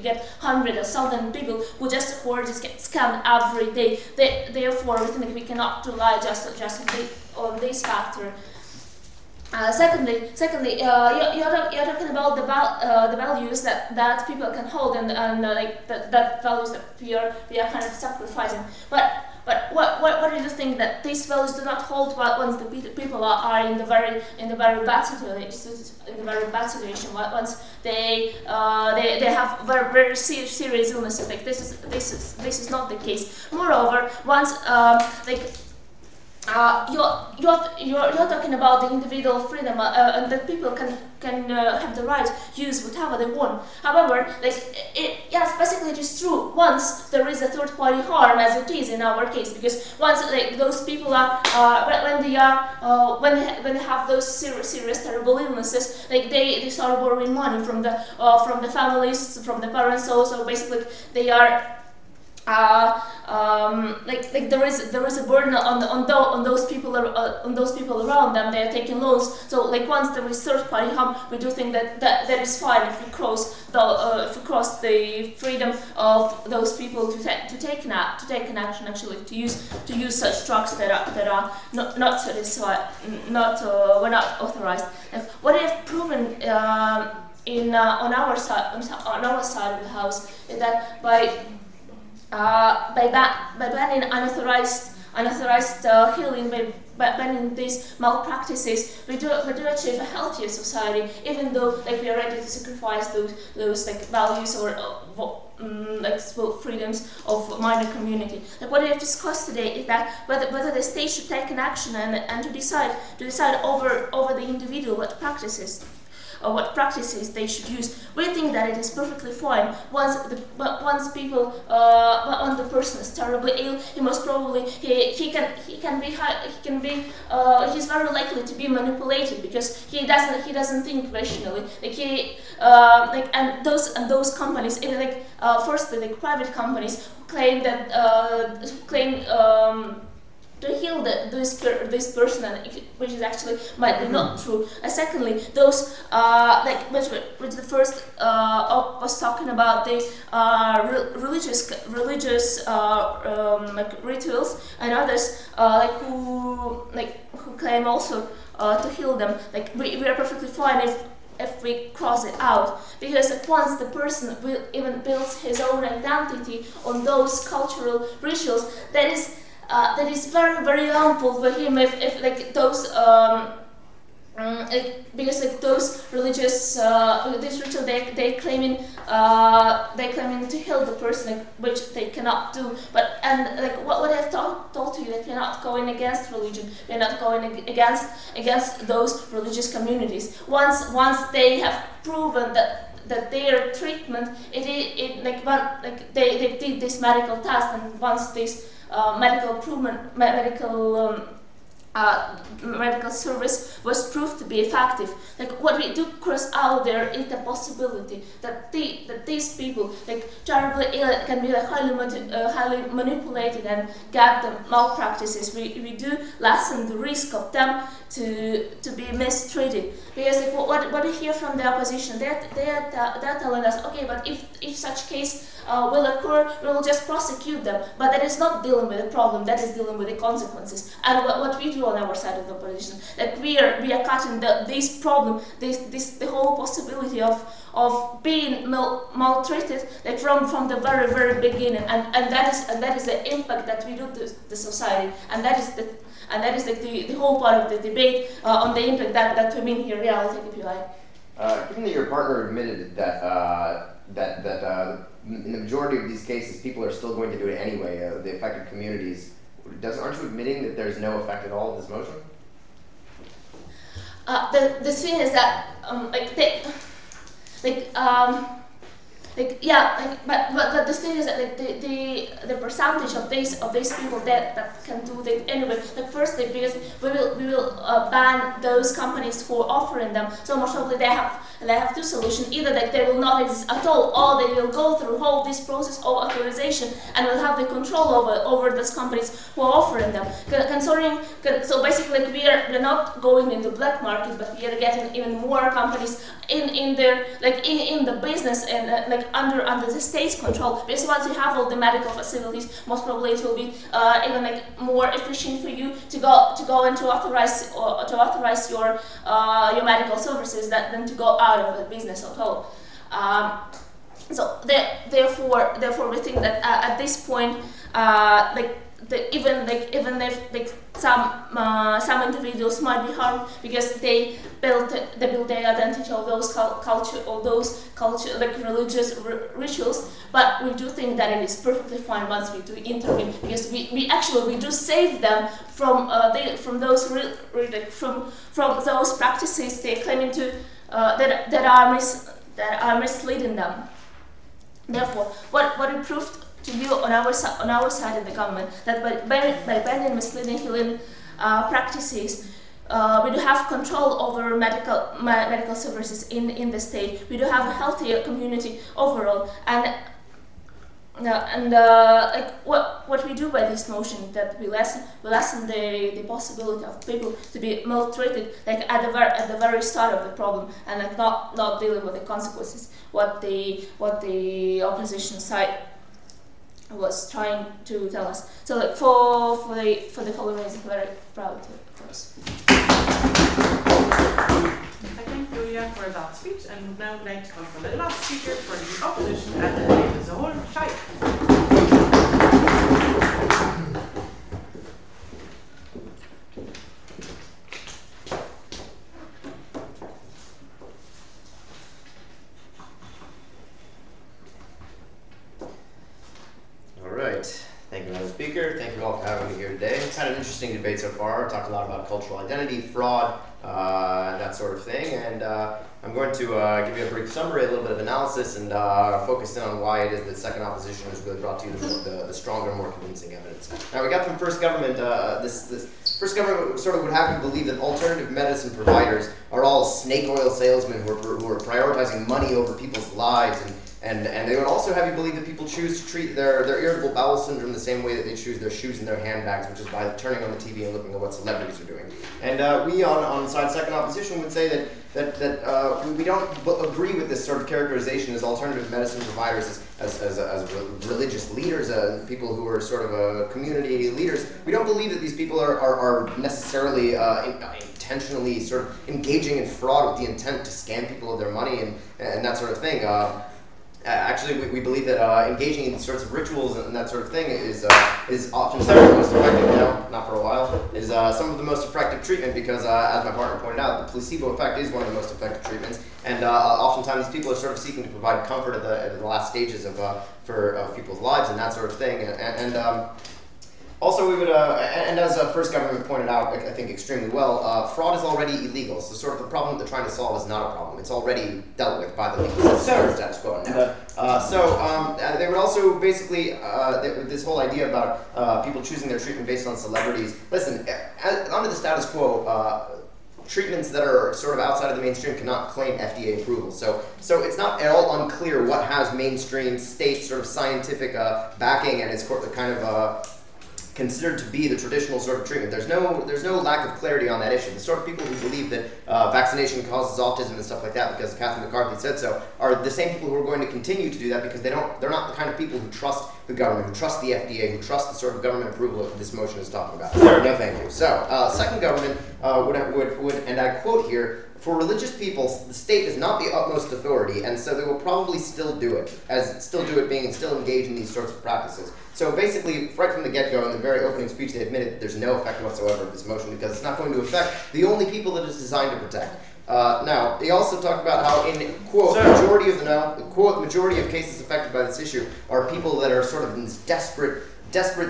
get hundreds or thousand people who just get scammed every day. Therefore, we think we cannot rely just on this factor. Secondly, you're talking about the values that people can hold and like that values that we are kind of sacrificing. But what do you think that these values do not hold once the people are in the very bad situation? Once they have very serious illnesses. Like this is not the case. Moreover, once you're talking about the individual freedom and that people can have the right to use whatever they want. However, yes, basically it is true once there is a third-party harm, as it is in our case, because once those people are when they have those serious terrible illnesses, they start borrowing money from the families, from the parents. So basically they are like there is a burden on those people around them. They are taking loans. So like once there is third party harm, we do think that is fine if we cross the freedom of those people to take an action, actually to use such drugs that are not satisfied, were not authorized. Like, what I have proven on our side of the house is that by banning unauthorized healing, by banning these malpractices, we do achieve a healthier society. Even though like we are ready to sacrifice those like values or like freedoms of minor community. Like what we have discussed today is that whether the state should take an action and to decide over the individual what practices they should use. We think that it is perfectly fine once the person is terribly ill. He most probably he's very likely to be manipulated because he doesn't think rationally. And those companies, even like firstly like private companies claim that to heal this person, which is actually might be not true. Secondly, those which the first was talking about the religious like rituals, and others who claim also to heal them. Like we are perfectly fine if we cross it out, because once the person will even builds his own identity on those cultural rituals, that is very, very harmful for him if like those because like those religious this ritual they claiming to heal the person, like, which they cannot do. But like what I've told to you, that we're not going against religion, we're not going against those religious communities. Once they have proven that their treatment they did this medical test, and once this medical service was proved to be effective. Like what we do cross out there is the possibility that these people, like terribly ill, can be like highly manipulated and get the malpractices. We do lessen the risk of them to be mistreated, because like what we hear from the opposition, they're telling us, okay, but if such case will occur, we will just prosecute them. But that is not dealing with the problem, that is dealing with the consequences. And what we do on our side of the opposition, that we are cutting this problem, the whole possibility of being maltreated, like from the very, very beginning, and that is the impact that we do to the society, and that is like the whole part of the debate on the impact that we mean here. Yeah, I'll take it if you like. Given that your partner admitted that in the majority of these cases, people are still going to do it anyway, the affected communities, aren't you admitting that there's no effect at all of this motion? The thing is that but the thing is that like the percentage of these people that can do it anyway. Like firstly, because we will ban those companies who are offering them. So most probably they have two solutions: either that they will not exist at all, or they will go through all this process of authorization and will have the control over those companies who are offering them. So basically, like, we're not going into black market, but we are getting even more companies in their in the business and under the state's control. Because once you have all the medical facilities, most probably it will be even more efficient for you to go and to authorize your medical services than to go out of the business at all. So therefore we think that at this point, even if some individuals might be harmed because they build their identity of those religious rituals, but we do think that it is perfectly fine once we do intervene, because we do save them from those practices they claiming to that are misleading them. Therefore, what we proved to you on our side of the government, that by banning misleading healing practices, we do have control over medical services in the state. We do have a healthier community overall, and like what we do by this motion, that we lessen the possibility of people to be maltreated, like at the very start of the problem, and like not dealing with the consequences. What the opposition side was trying to tell us. So like for the following reason, I'm very proud to close. I thank Julia for that speech, and would now like to call for the last speaker for the opposition and the debate as a whole, Shai. All right. Thank you, Madam Speaker. Thank you all for having me here today. It's had an interesting debate so far. I've talked a lot about cultural identity, fraud, that sort of thing, and I'm going to give you a brief summary, a little bit of analysis, and focus in on why it is that second opposition has really brought to you the stronger, more convincing evidence. Now, we got from first government, this first government sort of would have you believe that alternative medicine providers are all snake oil salesmen who are prioritizing money over people's lives, and they would also have you believe that people choose to treat their irritable bowel syndrome the same way that they choose their shoes and their handbags, which is by turning on the TV and looking at what celebrities are doing. And we on the side second opposition would say that we don't agree with this sort of characterization as alternative medicine providers as religious leaders, people who are sort of community leaders. We don't believe that these people are necessarily intentionally sort of engaging in fraud with the intent to scam people of their money and that sort of thing. Actually, we believe that engaging in these sorts of rituals and that sort of thing is often some of the most effective, not for a while, is some of the most effective treatment because, as my partner pointed out, the placebo effect is one of the most effective treatments, and oftentimes these people are sort of seeking to provide comfort at the last stages for people's lives and that sort of thing, also, we would, and as First Government pointed out, I think extremely well, fraud is already illegal. So sort of the problem they're trying to solve is not a problem. It's already dealt with by the legal status quo now. They would also basically, this whole idea about people choosing their treatment based on celebrities. Listen, under the status quo, treatments that are sort of outside of the mainstream cannot claim FDA approval. So it's not at all unclear what has mainstream state sort of scientific backing and is kind of considered to be the traditional sort of treatment. There's no lack of clarity on that issue. The sort of people who believe that vaccination causes autism and stuff like that because Catherine McCarthy said so are the same people who are going to continue to do that because they're not the kind of people who trust the government, who trust the FDA, who trust the sort of government approval that this motion is talking about. No, thank you. So, second government would, and I quote here, for religious people, the state is not the utmost authority, and so they will probably still do it, being and still engage in these sorts of practices. So basically, right from the get-go, in the very opening speech, they admitted that there's no effect whatsoever of this motion because it's not going to affect the only people that it's designed to protect. Now, they also talk about how in, quote, majority of cases affected by this issue are people that are sort of in this desperate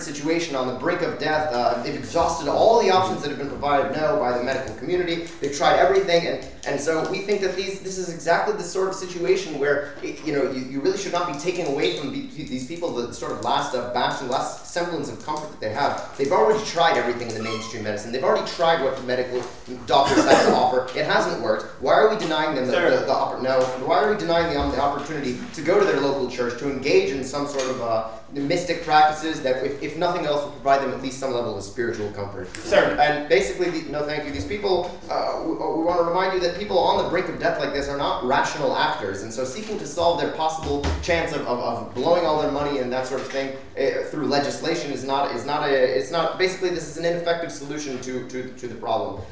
situation on the brink of death. They've exhausted all the options that have been provided by the medical community. They've tried everything, and so we think that this is exactly the sort of situation where you really should not be taking away from these people the sort of last bastion, last semblance of comfort that they have. They've already tried everything in the mainstream medicine. They've already tried what the medical doctors have to offer. It hasn't worked. Why are we denying them why are we denying them the opportunity to go to their local church, to engage in some sort of mystic practices that, if nothing else, will provide them at least some level of spiritual comfort. And basically, thank you. These people, we want to remind you that people on the brink of death like this are not rational actors, and so seeking to solve their possible chance of blowing all their money and that sort of thing through legislation basically this is an ineffective solution to the problem.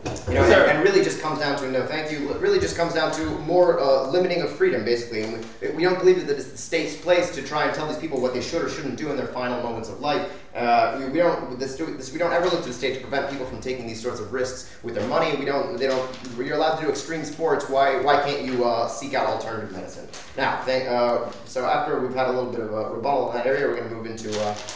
And really just comes down to, it really just comes down to more limiting of freedom, basically. And we don't believe that it's the state's place to try and tell these people what they should or shouldn't do in their final moments of life. We don't ever look to the state to prevent people from taking these sorts of risks with their money. You're allowed to do extreme sports. Why can't you seek out alternative medicine? Now, so after we've had a little bit of a rebuttal in that area, we're going to move into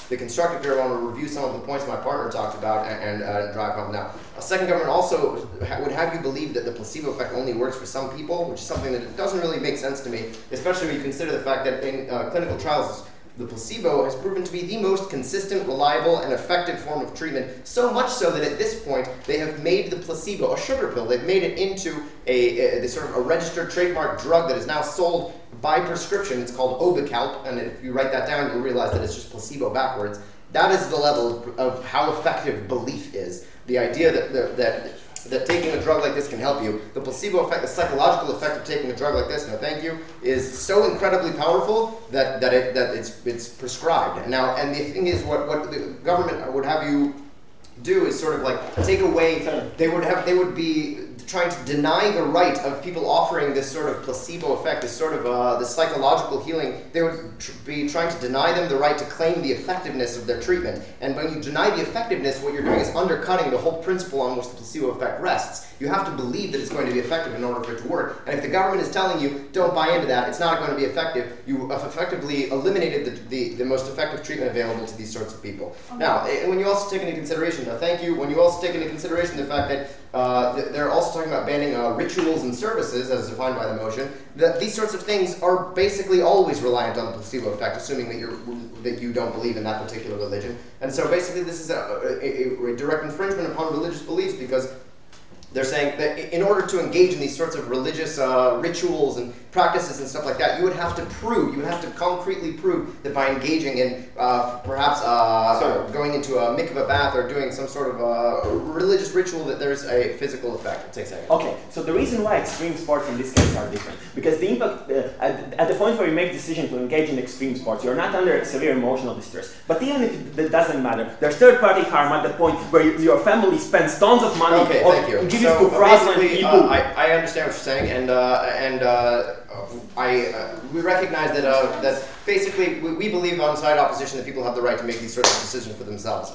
the constructive area. I want to review some of the points my partner talked about and drive home. Now, a second government also would have you believe that the placebo effect only works for some people, which is something that doesn't really make sense to me, especially when you consider the fact that in clinical trials, The placebo has proven to be the most consistent, reliable, and effective form of treatment, so much so that at this point they have made the placebo a sugar pill. They've made it into a sort of a registered trademark drug that is now sold by prescription. It's called Obicalp, and if you write that down, you'll realize that it's just placebo backwards. That is the level of how effective belief is. The idea that taking a drug like this can help you, the placebo effect, the psychological effect of taking a drug like this, no thank you, is so incredibly powerful that it's prescribed. Now, and the thing is, what the government would have you do is sort of like take away. They would be trying to deny the right of people offering this sort of placebo effect, this sort of this psychological healing. They would be trying to deny them the right to claim the effectiveness of their treatment. And when you deny the effectiveness, what you're doing is undercutting the whole principle on which the placebo effect rests. You have to believe that it's going to be effective in order for it to work. And if the government is telling you, don't buy into that, it's not going to be effective, you have effectively eliminated the most effective treatment available to these sorts of people. Okay. Now, and when you also take into consideration, thank you, when you also take into consideration the fact that they're also talking about banning rituals and services, as defined by the motion, that these sorts of things are basically always reliant on the placebo effect, assuming that you don't believe in that particular religion. And so basically this is a direct infringement upon religious beliefs, because they're saying that in order to engage in these sorts of religious rituals and practices and stuff like that, you would have to concretely prove that by engaging in perhaps going into a mikveh bath or doing some sort of religious ritual, that there's a physical effect. It takes a second. Okay, so the reason why extreme sports in this case are different, because the impact, at the point where you make the decision to engage in extreme sports, you're not under severe emotional distress. But even if that doesn't matter, there's third-party harm at the point where your family spends tons of money. Okay, thank you. Give it to fraudulent people. I understand what you're saying, and we recognize that basically we believe on side opposition that people have the right to make these sorts of decisions for themselves.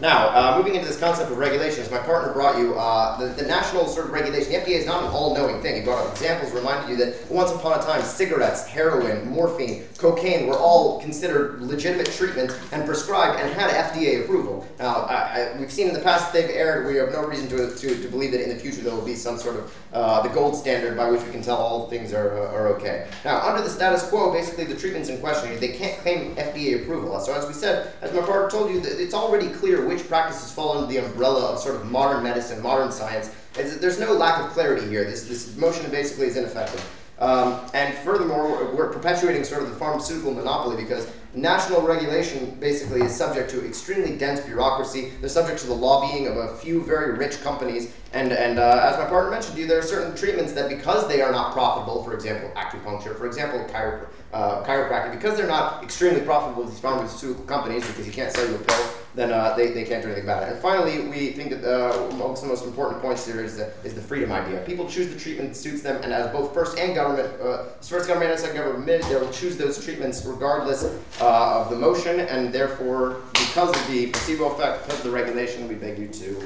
Now, moving into this concept of regulations, my partner brought you the national sort of regulation. The FDA is not an all-knowing thing. He brought up examples, reminded you that once upon a time, cigarettes, heroin, morphine, cocaine were all considered legitimate treatment and prescribed and had FDA approval. Now, we've seen in the past that they've erred. We have no reason to believe that in the future there will be some sort of the gold standard by which we can tell all things are okay. Now, under the status quo, basically the treatments in question, they can't claim FDA approval. So as we said, as my partner told you, it's already clear which practices fall under the umbrella of sort of modern medicine, modern science. There's no lack of clarity here. This motion basically is ineffective. And furthermore, we're perpetuating sort of the pharmaceutical monopoly, because national regulation basically is subject to extremely dense bureaucracy. They're subject to the lobbying of a few very rich companies. And as my partner mentioned to you, there are certain treatments that, because they are not profitable, for example, acupuncture, for example, chiropractic, because they're not extremely profitable with these pharmaceutical companies, because you can't sell you a pill, then they can't do anything about it. And finally, we think that one of the most important points here is the freedom idea. People choose the treatment that suits them, and as both first and second government admitted, they will choose those treatments regardless of the motion, and therefore, because of the placebo effect, because of the regulation, we beg you to